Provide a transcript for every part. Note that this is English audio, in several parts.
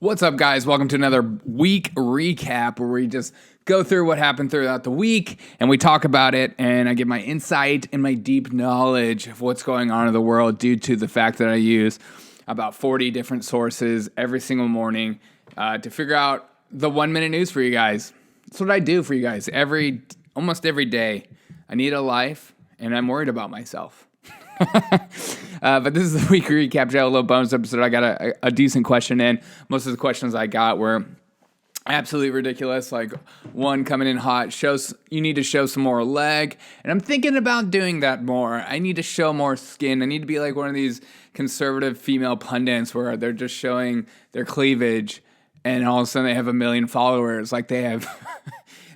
What's up, guys? Welcome to another week recap where we just go through what happened throughout the week and we talk about it, and I give my insight and my deep knowledge of what's going on in the world due to the fact that I use about 40 different sources every single morning to figure out the 1 minute news for you guys. That's what I do for you guys almost every day. I need a life and I'm worried about myself. But this is the week recap. Just a little bonus episode. I got a decent question in. Most of the questions I got were absolutely ridiculous. Like one coming in hot, you need to show some more leg. And I'm thinking about doing that more. I need to show more skin. I need to be like one of these conservative female pundits where they're just showing their cleavage and all of a sudden they have 1 million followers. Like they have,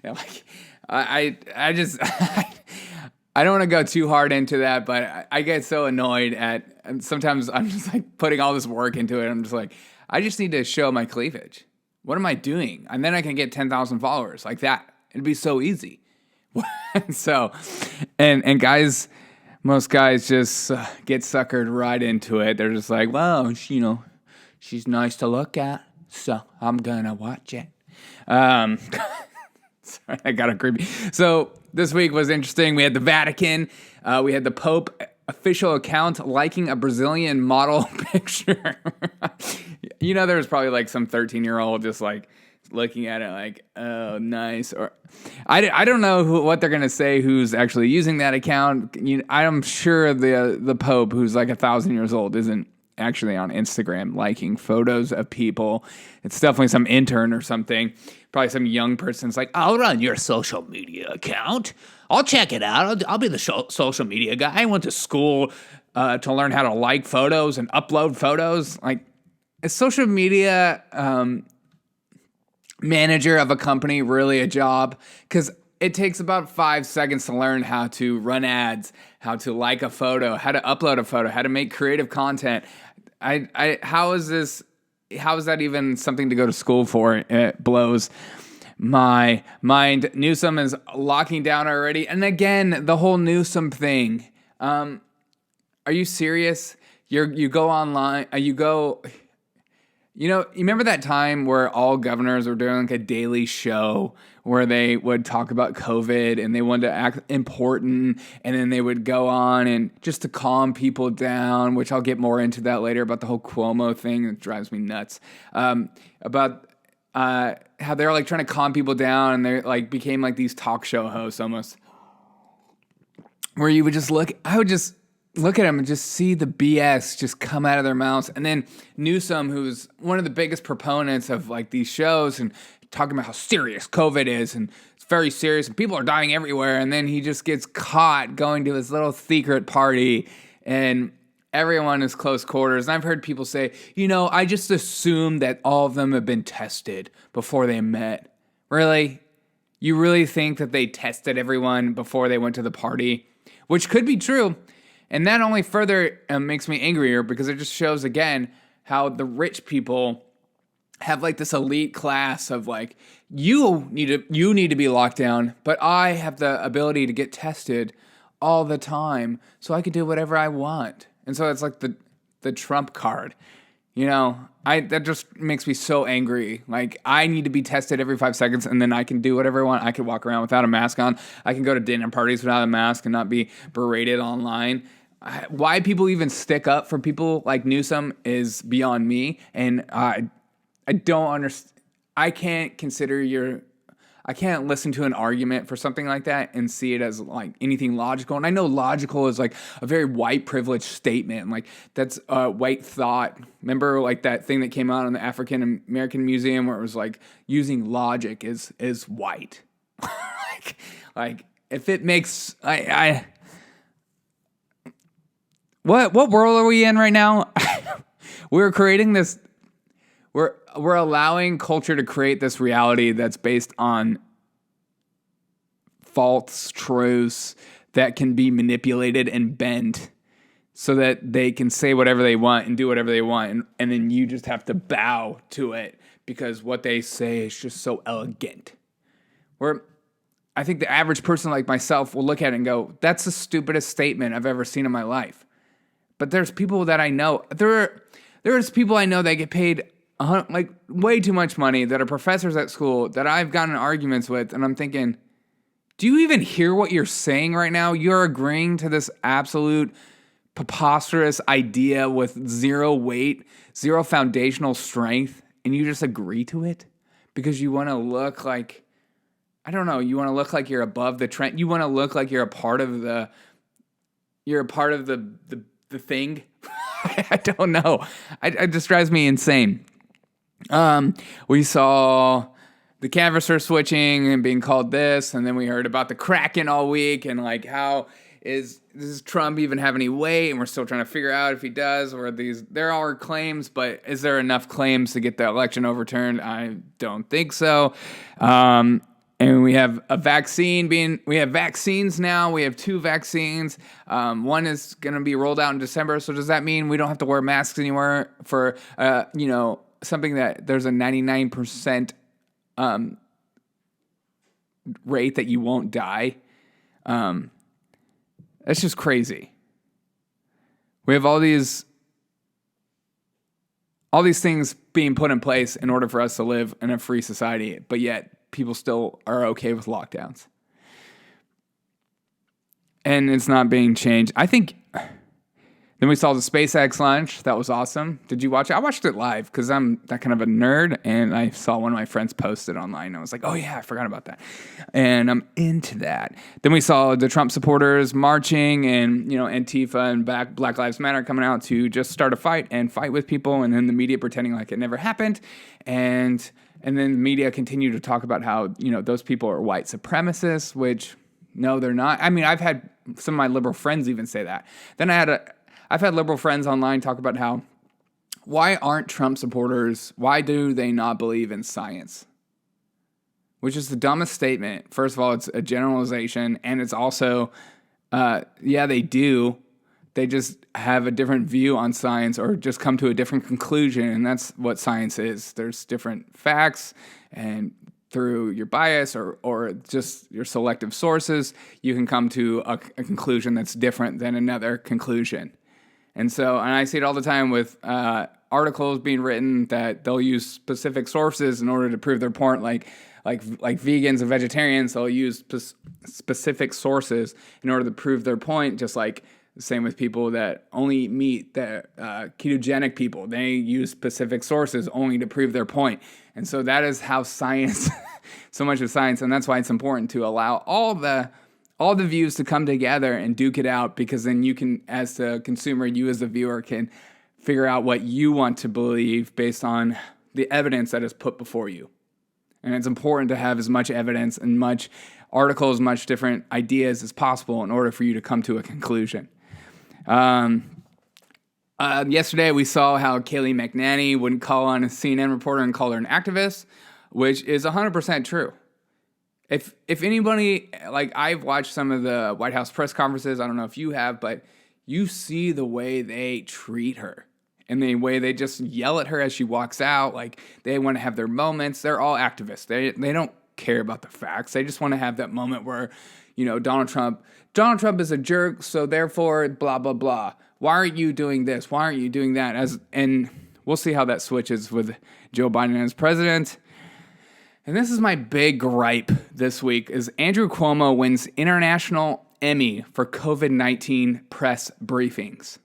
like, I just... I don't want to go too hard into that, but I get so annoyed and sometimes I'm just like putting all this work into it. I'm just like, I just need to show my cleavage. What am I doing? And then I can get 10,000 followers like that. It'd be so easy. So, and guys, most guys just get suckered right into it. They're just like, well, she's nice to look at, so I'm going to watch it. Sorry, I got a creepy. So this week was interesting. We had the Vatican. We had the Pope official account liking a Brazilian model picture. There was probably like some 13-year-old just like looking at it like, oh, nice. Or I don't know what they're going to say who's actually using that account. I'm sure the Pope, who's like 1,000 years old, isn't actually on Instagram liking photos of people. It's definitely some intern or something. Probably some young person's like, I'll run your social media account. I'll check it out. I'll be the social media guy. I went to school to learn how to like photos and upload photos. Like, is social media manager of a company really a job? Because it takes about 5 seconds to learn how to run ads, how to like a photo, how to upload a photo, how to make creative content. How is that even something to go to school for? It blows my mind. Newsom is locking down already. And again, the whole Newsom thing. Are you serious? You go online, you remember that time where all governors were doing like a daily show where they would talk about COVID and they wanted to act important, and then they would go on and just to calm people down, which I'll get more into that later about the whole Cuomo thing. It drives me nuts. About how they're like trying to calm people down, and they like became like these talk show hosts almost, where you would just I would just look at them and just see the BS just come out of their mouths. And then Newsom, who's one of the biggest proponents of like these shows and talking about how serious COVID is, and it's very serious and people are dying everywhere. And then he just gets caught going to his little secret party and everyone is close quarters. And I've heard people say, I just assume that all of them have been tested before they met. Really? You really think that they tested everyone before they went to the party? Which could be true. And that only further makes me angrier, because it just shows again how the rich people have like this elite class of like, you need to be locked down, but I have the ability to get tested all the time, so I can do whatever I want. And so it's like the Trump card, that just makes me so angry. Like, I need to be tested every 5 seconds, and then I can do whatever I want. I can walk around without a mask on. I can go to dinner parties without a mask and not be berated online. Why people even stick up for people like Newsom is beyond me, and I don't understand. I can't listen to an argument for something like that and see it as like anything logical. And I know logical is like a very white privilege statement. Like, that's white thought. Remember like that thing that came out in the African American Museum where it was like using logic is white. like if it makes What world are we in right now? We're creating this. We're allowing culture to create this reality that's based on false truths that can be manipulated and bent so that they can say whatever they want and do whatever they want. And then you just have to bow to it because what they say is just so elegant. I think the average person like myself will look at it and go, that's the stupidest statement I've ever seen in my life. But there's people that I know. There's people I know that get paid like way too much money that are professors at school that I've gotten in arguments with, and I'm thinking, do you even hear what you're saying right now? You're agreeing to this absolute preposterous idea with zero weight, zero foundational strength, and you just agree to it because you want to look like, I don't know, you want to look like you're above the trend. You want to look like you're a part of the thing. I don't know. It just drives me insane. We saw the canvasser switching and being called this, and then we heard about the Kraken all week, and like, how does Trump even have any weight? And we're still trying to figure out if he does, or there are claims, but is there enough claims to get the election overturned? I don't think so. And we have we have vaccines now. We have 2 vaccines. One is going to be rolled out in December. So does that mean we don't have to wear masks anymore for, something that there's a 99% rate that you won't die? That's just crazy. We have all these things being put in place in order for us to live in a free society, but yet people still are okay with lockdowns. And it's not being changed. I think then we saw the SpaceX launch. That was awesome. Did you watch it? I watched it live because I'm that kind of a nerd, and I saw one of my friends post it online. I was like, oh yeah, I forgot about that. And I'm into that. Then we saw the Trump supporters marching, and Antifa and Black Lives Matter coming out to just start a fight and fight with people, and then the media pretending like it never happened. And then the media continue to talk about how, those people are white supremacists, which no, they're not. I mean, I've had some of my liberal friends even say that. Then I've had liberal friends online talk about how, why aren't Trump supporters, why do they not believe in science? Which is the dumbest statement. First of all, it's a generalization, and it's also, they do. They just have a different view on science, or just come to a different conclusion, and that's what science is. There's different facts, and through your bias or just your selective sources, you can come to a conclusion that's different than another conclusion. And I see it all the time with articles being written that they'll use specific sources in order to prove their point, like vegans and vegetarians, they'll use specific sources in order to prove their point, just like the same with people that only eat meat, that ketogenic people, they use specific sources only to prove their point. And so that is how science, so much of science, and that's why it's important to allow all the views to come together and duke it out, because then you can, as the consumer, you as the viewer can figure out what you want to believe based on the evidence that is put before you. And it's important to have as much evidence and much articles, much different ideas as possible in order for you to come to a conclusion. Yesterday we saw how Kayleigh McEnany wouldn't call on a CNN reporter and call her an activist, which is 100% true. If anybody, like, I've watched some of the White House press conferences, I don't know if you have, but you see the way they treat her and the way they just yell at her as she walks out. Like, they want to have their moments. They're all activists. They don't care about the facts. They just want to have that moment where, Donald Trump is a jerk, so therefore blah, blah, blah. Why aren't you doing this? Why aren't you doing that? And we'll see how that switches with Joe Biden as president. And this is my big gripe this week, is Andrew Cuomo wins International Emmy for COVID-19 press briefings.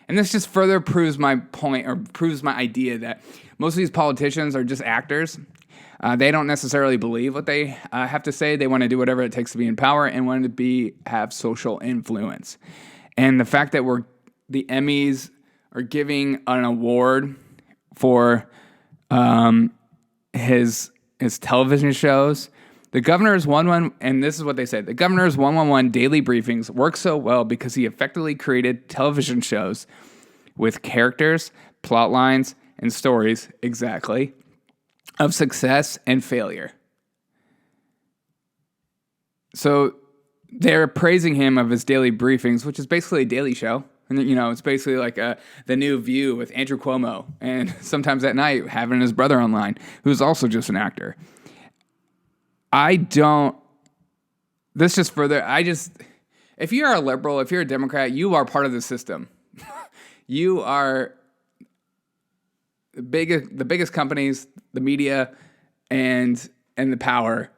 And this just further proves my point, or proves my idea that most of these politicians are just actors. They don't necessarily believe what they have to say. They want to do whatever it takes to be in power and want to have social influence. And the fact that the Emmys are giving an award for his television shows. The governor's 111, and this is what they said, the governor's 111 daily briefings work so well because he effectively created television shows with characters, plot lines, and stories, exactly, of success and failure. So they're praising him of his daily briefings, which is basically a daily show. And, it's basically like The New View with Andrew Cuomo, and sometimes at night having his brother online, who's also just an actor. If you're a liberal, if you're a Democrat, you are part of the system. You are the biggest companies, the media, and the power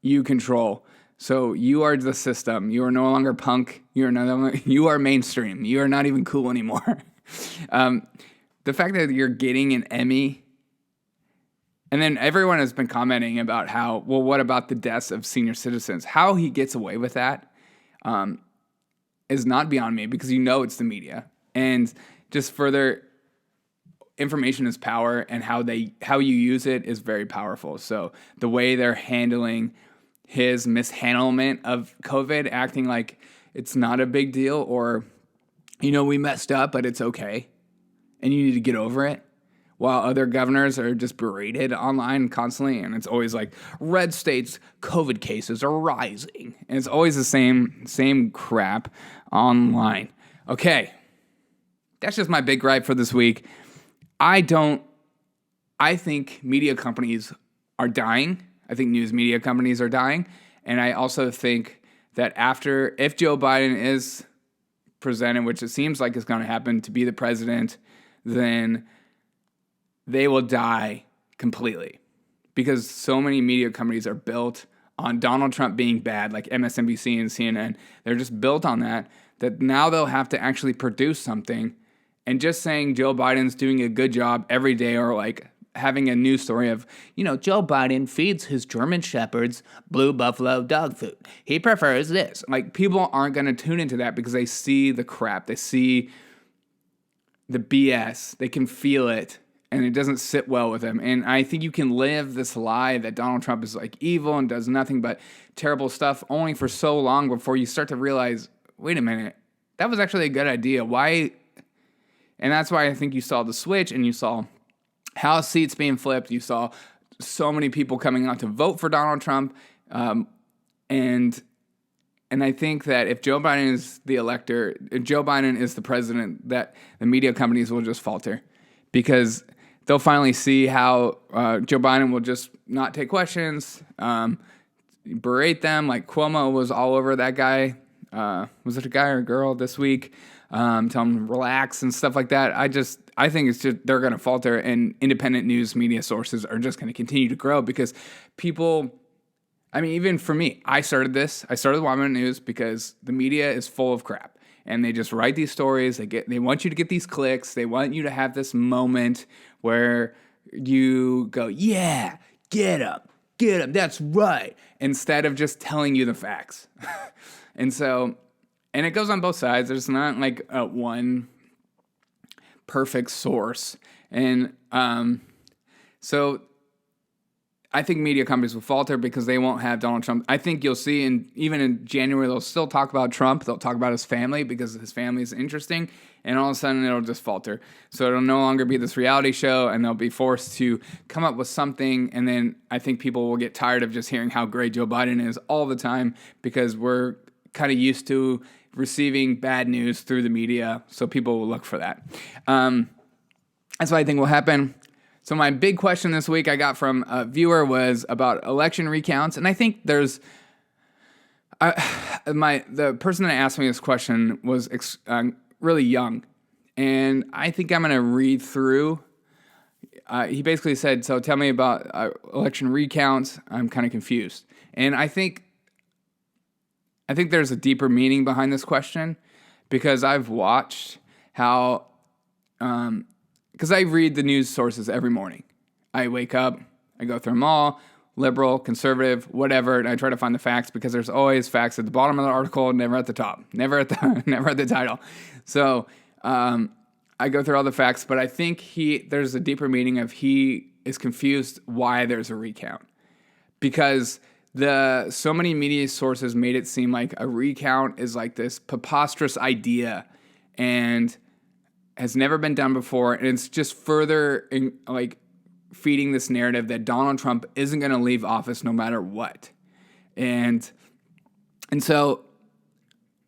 you control. So you are the system. You are no longer punk. You are mainstream. You are not even cool anymore. The fact that you're getting an Emmy, and then everyone has been commenting about how, well, what about the deaths of senior citizens? How he gets away with that is not beyond me, because it's the media. And just further, information is power, and how you use it is very powerful. So the way they're handling his mishandlement of COVID, acting like it's not a big deal, or, we messed up, but it's okay, and you need to get over it, while other governors are just berated online constantly, and it's always like, red states' COVID cases are rising, and it's always the same crap online. Okay, that's just my big gripe for this week. I think media companies are dying. I think news media companies are dying. And I also think that if Joe Biden is presented, which it seems like is going to happen, to be the president, then they will die completely. Because so many media companies are built on Donald Trump being bad, like MSNBC and CNN. They're just built on that now they'll have to actually produce something. And just saying Joe Biden's doing a good job every day, or like having a news story of, Joe Biden feeds his German shepherds blue buffalo dog food. He prefers this. Like, people aren't going to tune into that because they see the crap. They see the BS. They can feel it, and it doesn't sit well with them. And I think you can live this lie that Donald Trump is like evil and does nothing but terrible stuff only for so long before you start to realize, wait a minute, that was actually a good idea. Why? And that's why I think you saw the switch, and you saw House seats being flipped. You saw so many people coming out to vote for Donald Trump. And I think that if Joe Biden is the elector, if Joe Biden is the president, that the media companies will just falter, because they'll finally see how Joe Biden will just not take questions, berate them. Like Cuomo was all over that guy. Was it a guy or a girl this week? Tell them to relax and stuff like that. I think it's just they're going to falter, and independent news media sources are just going to continue to grow, because people, even for me, I started the 1 Minute News because the media is full of crap, and they just write these stories. They want you to get these clicks. They want you to have this moment where you go, yeah, get up, that's right, instead of just telling you the facts. And it goes on both sides. There's not like one perfect source. And so I think media companies will falter because they won't have Donald Trump. I think you'll see, even in January, they'll still talk about Trump. They'll talk about his family because his family is interesting. And all of a sudden, it'll just falter. So it'll no longer be this reality show, and they'll be forced to come up with something. And then I think people will get tired of just hearing how great Joe Biden is all the time, because we're kind of used to receiving bad news through the media, so people will look for that. That's what I think will happen. So my big question this week I got from a viewer was about election recounts, and I think there's the person that asked me this question was really young, and I think I'm going to read through. He basically said, "So tell me about election recounts. I'm kind of confused," and I think there's a deeper meaning behind this question, because I've watched how, because I read the news sources every morning. I wake up, I go through them all, liberal, conservative, whatever, and I try to find the facts, because there's always facts at the bottom of the article, never at the top, never at the title. So I go through all the facts, but I think there's a deeper meaning of he is confused why there's a recount, because so many media sources made it seem like a recount is like this preposterous idea and has never been done before, and it's just further feeding this narrative that Donald Trump isn't going to leave office no matter what. And so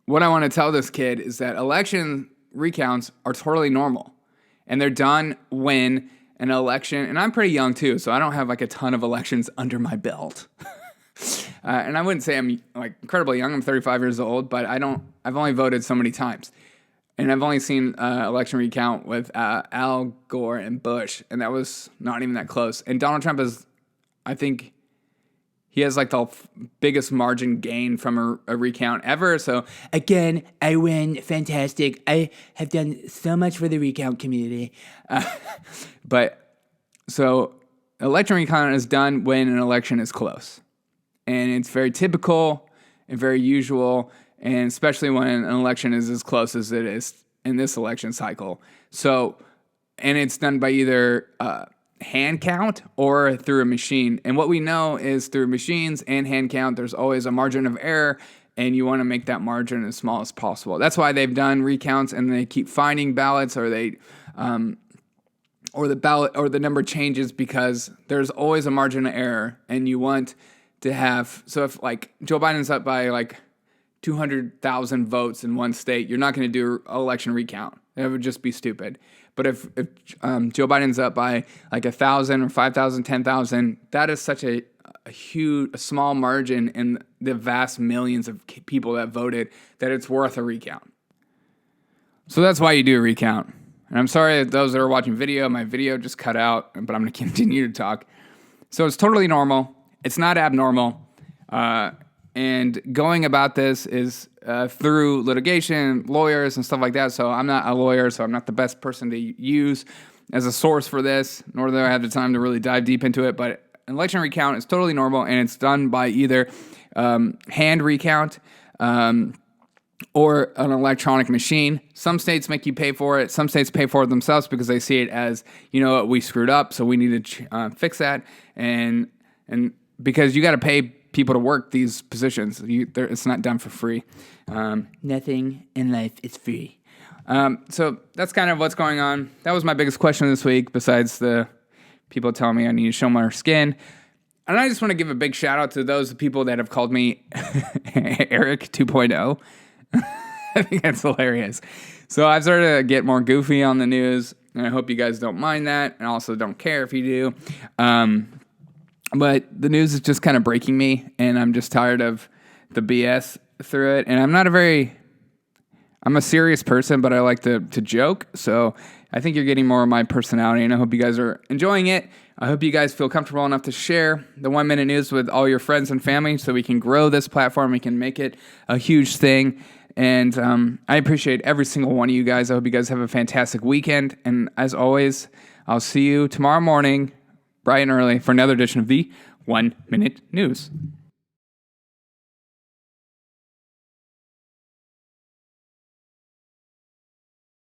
what I want to tell this kid is that election recounts are totally normal, and they're done when an election, and I'm pretty young too, so I don't have like a ton of elections under my belt. And I wouldn't say I'm like incredibly young. I'm 35 years old, but I've only voted so many times. And I've only seen election recount with Al Gore and Bush, and that was not even that close. And Donald Trump is, I think, he has like the biggest margin gain from a recount ever. So again, I win. Fantastic. I have done so much for the recount community. But so election recount is done when an election is close. And it's very typical and very usual, and especially when an election is as close as it is in this election cycle. So, and it's done by either hand count or through a machine. And what we know is through machines and hand count, there's always a margin of error, and you want to make that margin as small as possible. That's why they've done recounts, and they keep finding ballots, or they or the ballot or the number changes, because there's always a margin of error, and you want to have, so if like Joe Biden's up by like 200,000 votes in one state, you're not going to do an election recount. That would just be stupid. But if Joe Biden's up by like 1,000 or 5,000, 10,000, that is such a small margin in the vast millions of people that voted that it's worth a recount. So that's why you do a recount. And I'm sorry that those that are watching video, my video just cut out, but I'm going to continue to talk. So it's totally normal. It's not abnormal. And going about this is through litigation, lawyers, and stuff like that. So I'm not a lawyer, so I'm not the best person to use as a source for this, nor do I have the time to really dive deep into it. But an election recount is totally normal, and it's done by either hand recount or an electronic machine. Some states make you pay for it. Some states pay for it themselves because they see it as, you know, we screwed up, so we need to fix that. And because you got to pay people to work these positions. It's not done for free. Nothing in life is free. So that's kind of what's going on. That was my biggest question this week, besides the people telling me I need to show my skin. And I just want to give a big shout out to those people that have called me Eric 2.0. I think that's hilarious. So I've started to get more goofy on the news, and I hope you guys don't mind that, and also don't care if you do. But the news is just kind of breaking me, and I'm just tired of the BS through it. And I'm a serious person, but I like to joke. So I think you're getting more of my personality, and I hope you guys are enjoying it. I hope you guys feel comfortable enough to share the 1 Minute News with all your friends and family so we can grow this platform. We can make it a huge thing. And I appreciate every single one of you guys. I hope you guys have a fantastic weekend. And as always, I'll see you tomorrow morning, bright and early, for another edition of the 1 Minute News.